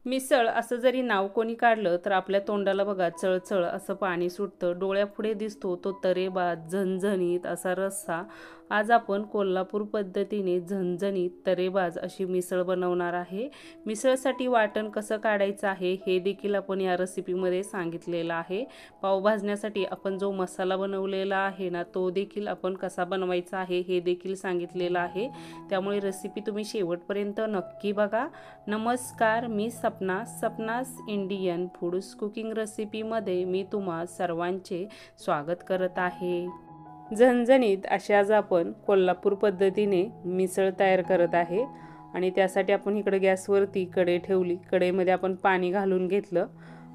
मिसळ असं जरी नाव कोणी काढलं तर आपल्या तोंडाला बघा चळचळ असं पाणी सुटतं, डोळ्यापुढे दिसतो तो तरेबाज झणझणीत असा रस्सा। आज आपण कोल्हापूर पद्धतीने झणझणीत तरेबाज अशी मिसळ बनवणार आहे। मिसळसाठी वाटण कसं काढायचं आहे हे देखील आपण या रेसिपीमध्ये सांगितलेलं आहे। पाव भाजण्यासाठी आपण जो मसाला बनवलेला आहे ना तो देखील आपण कसा बनवायचा आहे हे देखील सांगितलेलं आहे, त्यामुळे रेसिपी तुम्ही शेवटपर्यंत नक्की बघा। नमस्कार, मी सपनास इंडियन फूड्स कुकिंग रेसिपीमध्ये मी तुम्हा सर्वांचे स्वागत करत आहे। झणझणीत अशी आज आपण कोल्हापूर पद्धतीने मिसळ तयार करत आहे आणि त्यासाठी आपण इकडे गॅसवरती कढई ठेवली। कढईमध्ये आपण पाणी घालून घेतलं।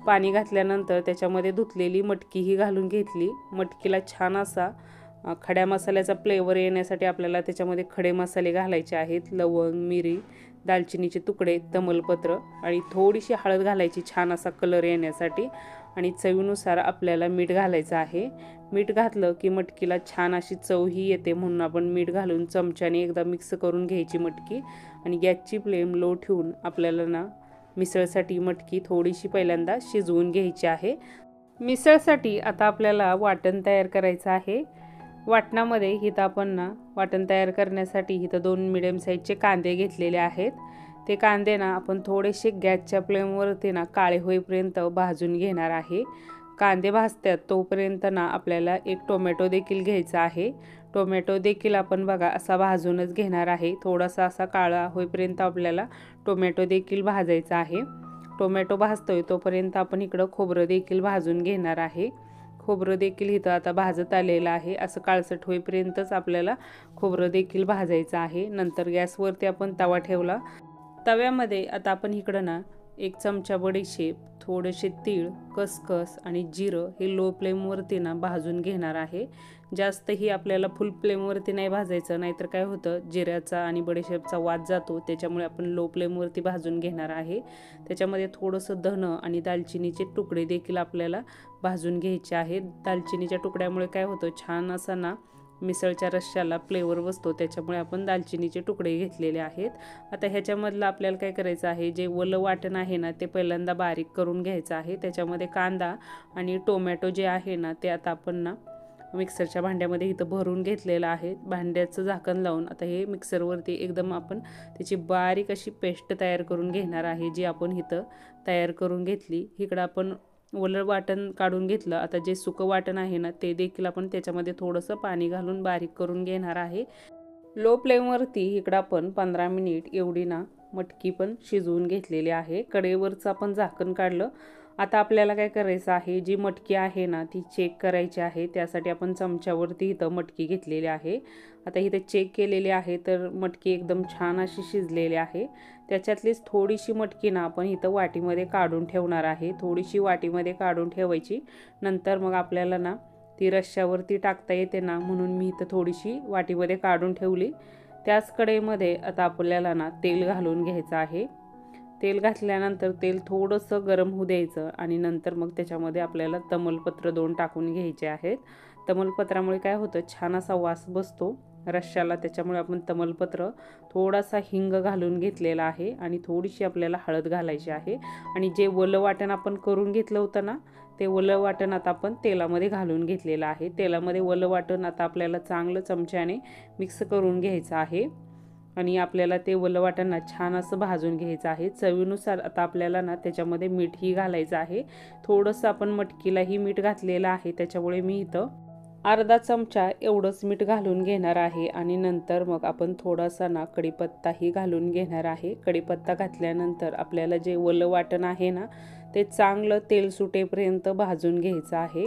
पाणी घातल्यानंतर त्याच्यामध्ये धुतलेली मटकीही घालून घेतली। मटकीला छान असा खड्या मसाल्याचा फ्लेवर येण्यासाठी आपल्याला त्याच्यामध्ये खडे मसाले घालायचे आहेत। लवंग, मिरी, दालचिनीचे तुकडे, तमालपत्र आणि थोडीशी हळद घालायची छान असा कलर येण्यासाठी आणि चवीनुसार आपल्याला मीठ घालायचं आहे। मीठ घातलं की मटकीला छान अशी चवही येते, म्हणून आपण मीठ घालून चमच्याने एकदा मिक्स करून घ्यायची मटकी आणि गॅसची फ्लेम लो ठेवून आपल्याला ना मिसळसाठी मटकी थोडीशी पहिल्यांदा शिजवून घ्यायची आहे। मिसळसाठी आता आपल्याला वाटण तयार करायचं आहे। वाटणामध्ये इथं आपण ना वाटण तयार करण्यासाठी इथं 2 मिडियम साईजचे कांदे घेतलेले आहेत। ते कांदे ना आपण थोडेसे गॅसच्या फ्लेमवरती ना काळे होईपर्यंत भाजून घेणार आहे। कांदे भाजतात तोपर्यंत ना आपल्याला एक टोमॅटो देखील घ्यायचा आहे। टोमॅटो देखील आपण बघा असा भाजूनच घेणार आहे। थोडासा असा काळा होईपर्यंत आपल्याला टोमॅटो देखील भाजायचा आहे। टोमॅटो भाजतोय तोपर्यंत आपण इकडं खोबरं देखील भाजून घेणार आहे। खोबरं देखील इथं आता भाजत आलेलं आहे। असं काळसट होईपर्यंतच आपल्याला खोबरं देखील भाजायचं आहे। नंतर गॅसवरती आपण तवा ठेवला। तव्यामध्ये आता आपण इकडं ना 1 चमचा बडीशेप, थोडेसे तीळ, खसखस आणि जिरं हे लो फ्लेमवरती ना भाजून घेणार आहे। जास्तही आपल्याला फुल फ्लेमवरती नाही भाजायचं, नाहीतर काय होतं जिऱ्याचा आणि बडीशेपचा वास जातो, त्याच्यामुळे आपण लो फ्लेमवरती भाजून घेणार आहे। त्याच्यामध्ये थोडंसं धन आणि दालचिनीचे तुकडे देखील आपल्याला भाजून घ्यायचे आहेत। दालचिनीच्या तुकड्यामुळे काय होतं छान असा ना मिसळच्या रश्श्याला फ्लेवर बसतो, त्याच्यामुळे आपण दालचिनीचे तुकडे घेतलेले आहेत। आता ह्याच्यामधलं आपल्याला काय करायचं आहे, जे ओलं वाटण आहे ना ते पहिल्यांदा बारीक करून घ्यायचं आहे। त्याच्यामध्ये कांदा आणि टोमॅटो जे आहे ना ते आता आपण ना मिक्सरच्या भांड्यामध्ये इथं भरून घेतलेलं आहे। भांड्याचं झाकण लावून आता हे मिक्सरवरती एकदम आपण त्याची बारीक अशी पेस्ट तयार करून घेणार आहे, जी आपण इथं तयार करून घेतली। इकडं आपण ओलं वाटण काढून घेतलं। आता जे सुकं वाटण आहे ना ते देखील आपण त्याच्यामध्ये थोडंसं पाणी घालून बारीक करून घेणार आहे। लो फ्लेमवरती इकडं आपण 15 मिनिट एवढी ना मटकी पण शिजवून घेतलेली आहे। कढईवरचं आपण झाकण काढलं। आता आपल्याला काय करायचं आहे, जी मटकी आहे ना ती चेक करायची आहे। त्यासाठी आपण चमच्यावरती इथं मटकी घेतलेली आहे। आता इथं चेक केलेली आहे तर मटकी एकदम छान अशी शिजलेली आहे। त्याच्यातलीच थोडीशी मटकी ना आपण इथं वाटीमध्ये काढून ठेवणार आहे। थोडीशी वाटीमध्ये काढून ठेवायची, नंतर मग आपल्याला ना ती रश्श्यावरती टाकता येते ना, म्हणून मी इथं थोडीशी वाटीमध्ये काढून ठेवली। त्याच कढईमध्ये आता आपल्याला ना तेल घालून घ्यायचं आहे। तेल घातल्यानंतर तेल थोडंसं गरम होऊ द्यायचं आणि नंतर मग त्याच्यामध्ये आपल्याला तमालपत्र 2 टाकून घ्यायचे आहेत। तमालपत्रामुळे काय होतं छान असा वास बसतो रश्श्याला, त्याच्यामुळे आपण तमालपत्र, थोडासा हिंग घालून घेतलेला आहे आणि थोडीशी आपल्याला हळद घालायची आहे। आणि जे ओलं वाटण आपण करून घेतलं होतं ना ते ओलं वाटण आता आपण तेलामध्ये घालून घेतलेलं आहे। तेलामध्ये ओलं वाटण आता आपल्याला चांगलं चमच्याने मिक्स करून घ्यायचं आहे आणि आपल्याला ते ओलं वाटण ना छान असं भाजून घ्यायचं आहे। चवीनुसार आता आपल्याला ना त्याच्यामध्ये मीठही घालायचं आहे। थोडंसं आपण मटकीलाही मीठ घातलेलं आहे, त्याच्यामुळे मी इथं अर्धा चमचा एवढंच मीठ घालून घेणार आहे आणि नंतर मग आपण थोडासा ना कढीपत्ताही घालून घेणार आहे। कढीपत्ता घातल्यानंतर आपल्याला जे ओलं वाटण आहे ना ते चांगलं तेल सुटेपर्यंत भाजून घ्यायचं आहे।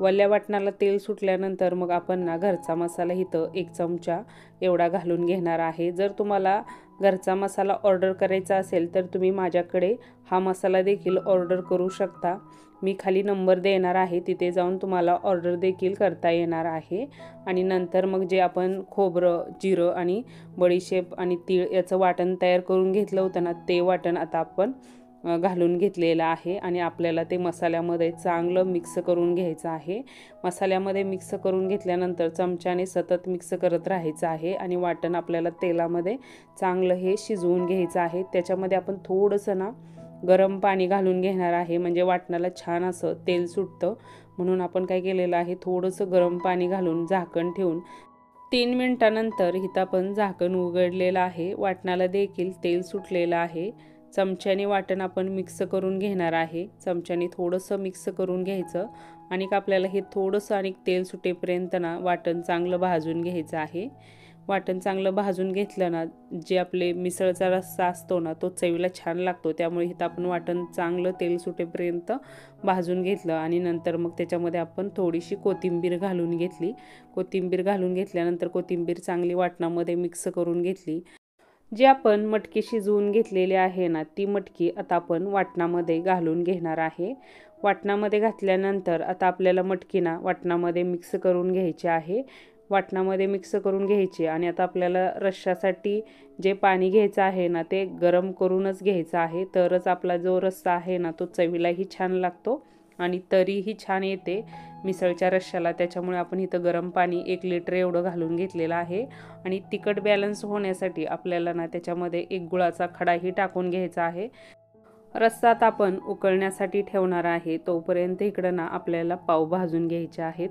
वल्या वाटणाला तेल सुटल्यानंतर मग आपण ना घरचा मसाला इथं 1 चमचा एवढा घालून घेणार आहे। जर तुम्हाला घरचा मसाला ऑर्डर करायचा असेल तर तुम्ही माझ्याकडे हा मसाला देखील ऑर्डर करू शकता। मी खाली नंबर देणार आहे, तिथे जाऊन तुम्हाला ऑर्डर देखील करता येणार आहे। आणि नंतर मग जे आपण खोबरं, जिरं आणि बडीशेप आणि तीळ याचं वाटण तयार करून घेतलं होतं ना ते वाटण आता आपण घालून घेतलेलं आहे आणि आपल्याला ते मसाल्यामध्ये चांगलं मिक्स करून घ्यायचं आहे। मसाल्यामध्ये मिक्स करून घेतल्यानंतर चमच्याने सतत मिक्स करत राहायचं आहे आणि वाटण आपल्याला तेलामध्ये चांगलं हे शिजवून घ्यायचं आहे। त्याच्यामध्ये आपण थोडंसं ना गरम पाणी घालून घेणार आहे, म्हणजे वाटणाला छान असं तेल सुटतं. म्हणून आपण काय केलेलं आहे, थोडंसं गरम पाणी घालून झाकण ठेवून 3 मिनिटानंतर इथं आपण झाकण उघडलेलं आहे. वाटणाला देखील तेल सुटलेलं आहे. चमच्याने वाटण आपण मिक्स करून घेणार आहे. चमच्याने थोडंसं मिक्स करून घ्यायचं आणि आपल्याला हे थोडंसं आणि तेल सुटेपर्यंत ना वाटण चांगलं भाजून घ्यायचं आहे. वाटण चांगलं भाजून घेतलं ना, जे आपले मिसळचा रस्सा असतो ना, तो चवीला छान लागतो. त्यामुळे इथं आपण वाटण चांगलं तेल सुटेपर्यंत भाजून घेतलं आणि नंतर मग त्याच्यामध्ये आपण थोडीशी कोथिंबीर घालून घेतली. कोथिंबीर घालून घेतल्यानंतर कोथिंबीर चांगली वाटणामध्ये मिक्स करून घेतली. जी आपण मटकी शिजवून घेतलेली आहे ना, ती मटकी आता आपण वाटणामध्ये घालून घेणार आहे. वाटणामध्ये घातल्यानंतर आता आपल्याला मटकी ना वाटणामध्ये मिक्स करून घ्यायची आहे. वाटणामध्ये मिक्स करून घ्यायची आणि आता आपल्याला रश्श्यासाठी जे पाणी घ्यायचं आहे ना, ते गरम करूनच घ्यायचं आहे. तरच आपला जो रस्सा आहे ना, तो चवीलाही छान लागतो आणि तरीही छान येते मिसळच्या रश्श्याला. त्याच्यामुळे आपण इथं गरम पाणी 1 लिटर एवढं घालून घेतलेलं आहे. आणि तिखट बॅलन्स होण्यासाठी आपल्याला ना त्याच्यामध्ये 1 गुळाचा खडाही टाकून घ्यायचा आहे. रस्सा आता आपण उकळण्यासाठी ठेवणार आहे. तोपर्यंत इकडं ना आपल्याला पाव भाजून घ्यायचे आहेत.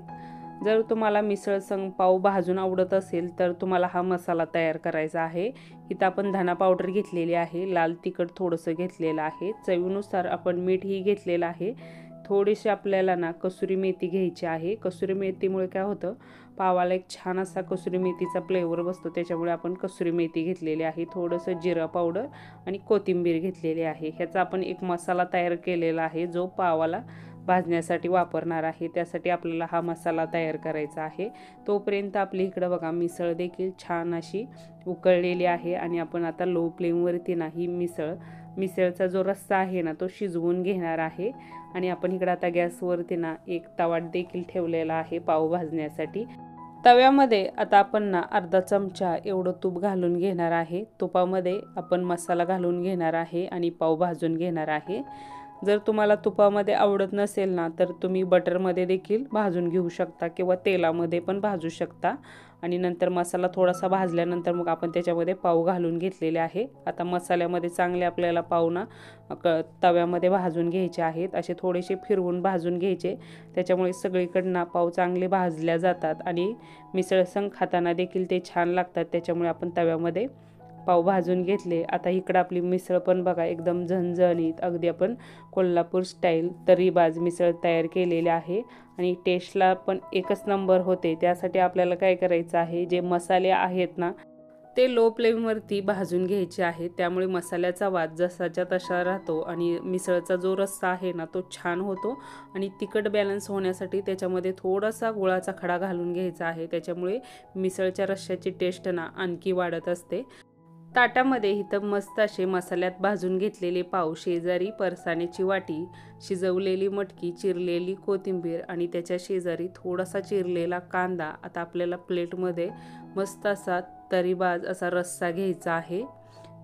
जर तुम्हाला मिसळ संग पाव भाजून आवडत असेल तर तुम्हाला हा मसाला तयार करायचा आहे. इथं आपण धना पावडर घेतलेली आहे, लाल तिखट थोडंसं घेतलेलं आहे, चवीनुसार आपण मीठही घेतलेलं आहे. थोडीशी आपल्याला ना कसुरी मेथी घ्यायची आहे. कसुरी मेथीमुळे काय होतं, पावाला एक छान असा कसुरी मेथीचा फ्लेवर बसतो. त्याच्यामुळे आपण कसुरी मेथी घेतलेली आहे. थोडंसं जिरा पावडर आणि कोथिंबीर घेतलेली आहे. ह्याचा आपण एक मसाला तयार केलेला आहे, जो पावाला भाजण्यासाठी वापरणार आहे. त्यासाठी आपल्याला हा मसाला तयार करायचा आहे. तोपर्यंत आपली इकडं बघा मिसळ देखील छान अशी उकळलेली आहे आणि आपण आता लो फ्लेमवरती ना ही मिसळचा जो रस्सा आहे ना, तो शिजवून घेणार आहे. आणि आपण इकडं आता गॅसवरती ना एक तवा देखील ठेवलेला आहे पाव भाजण्यासाठी. तव्यामध्ये आता आपण ना अर्धा चमचा एवढं तूप घालून घेणार आहे. तुपामध्ये आपण मसाला घालून घेणार आहे आणि पाव भाजून घेणार आहे. जर तुम्हाला तुपामध्ये आवडत नसेल ना, तर तुम्ही बटरमध्ये देखील भाजून घेऊ शकता किंवा तेलामध्ये पण भाजू शकता. आणि नंतर मसाला थोडासा भाजल्यानंतर मग आपण त्याच्यामध्ये पाव घालून घेतलेले आहे. आता मसाल्यामध्ये चांगले आपल्याला पाव ना तव्यामध्ये भाजून घ्यायचे आहेत. असे थोडेसे फिरवून भाजून घ्यायचे. त्याच्यामुळे सगळीकडनं पाव चांगले भाजल्या जातात आणि मिसळ संग खाताना देखील ते छान लागतात. त्याच्यामुळे आपण तव्यामध्ये पाव भाजून घेतले. आता इकडं आपली मिसळ पण बघा एकदम झणझणीत अगदी आपण कोल्हापूर स्टाईल तर्रीबाज मिसळ तयार केलेली आहे आणि टेस्टला पण एकच नंबर होते. त्यासाठी आपल्याला काय करायचं आहे, जे मसाले आहेत ना ते लो फ्लेमवरती भाजून घ्यायचे आहेत. त्यामुळे मसाल्याचा वास जसाच्या तसा राहतो आणि मिसळचा जो रस्सा आहे ना, तो छान होतो. आणि तिखट बॅलन्स होण्यासाठी त्याच्यामध्ये थोडासा गुळाचा खडा घालून घ्यायचा आहे. त्याच्यामुळे मिसळच्या रश्श्याची टेस्ट ना आणखी वाढत असते. ताटामध्ये इथं मस्त असे मसाल्यात भाजून घेतलेले पाव, शेजारी फरसाण्याची वाटी, शिजवलेली मटकी, चिरलेली कोथिंबीर आणि त्याच्या शेजारी थोडासा चिरलेला कांदा. आता आपल्याला प्लेटमध्ये मस्त असा तर्रीबाज असा रस्सा घ्यायचा आहे,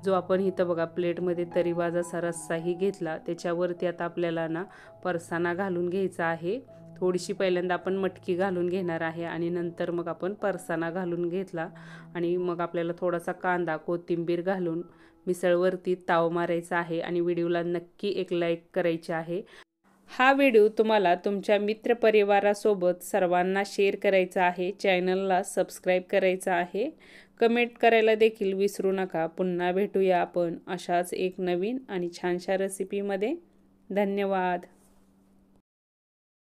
जो आपण इथं बघा प्लेटमध्ये तर्रीबाज असा रस्साही घेतला. त्याच्यावरती आता आपल्याला ना फरसाणा घालून घ्यायचा आहे. थोडीशी पहिल्यांदा आपण मटकी घालून घेणार आहे आणि नंतर मग आपण फरसाणा घालून घेतला आणि मग आपल्याला थोडासा कांदा कोथिंबीर घालून मिसळवरती ताव मारायचा आहे आणि व्हिडिओला नक्की एक लाईक करायची आहे. हा व्हिडिओ तुम्हाला तुमच्या मित्रपरिवारासोबत सर्वांना शेअर करायचा आहे. चॅनलला सबस्क्राईब करायचं आहे. कमेंट करायला देखील विसरू नका. पुन्हा भेटूया आपण अशाच एक नवीन आणि छानशा रेसिपीमध्ये. धन्यवाद.